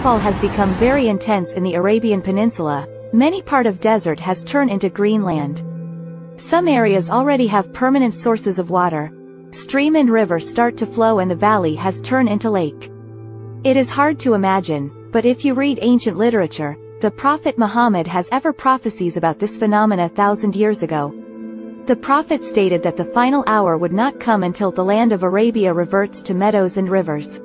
snowfall has become very intense in the Arabian Peninsula. Many part of desert has turned into green land. Some areas already have permanent sources of water. Stream and river start to flow and the valley has turned into lake. It is hard to imagine, but if you read ancient literature, the Prophet Muhammad has ever prophecies about this phenomena 1,000 years ago. The Prophet stated that the final hour would not come until the land of Arabia reverts to meadows and rivers.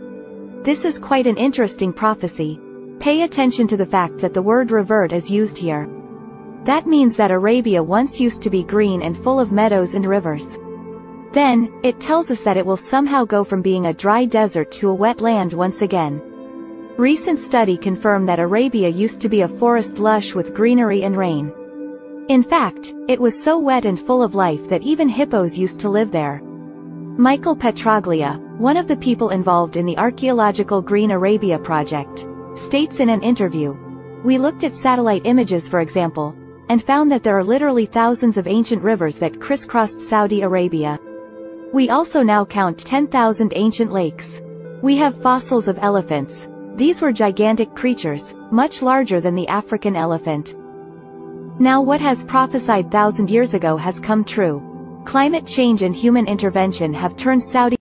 This is quite an interesting prophecy. Pay attention to the fact that the word revert is used here. That means that Arabia once used to be green and full of meadows and rivers. Then, it tells us that it will somehow go from being a dry desert to a wet land once again. Recent study confirmed that Arabia used to be a forest lush with greenery and rain. In fact, it was so wet and full of life that even hippos used to live there. Michael Petraglia, one of the people involved in the archaeological Green Arabia project, states in an interview, "We looked at satellite images for example, and found that there are literally thousands of ancient rivers that crisscrossed Saudi Arabia. We also now count 10,000 ancient lakes. We have fossils of elephants. These were gigantic creatures, much larger than the African elephant." Now what has prophesied 1,000 years ago has come true. Climate change and human intervention have turned Saudi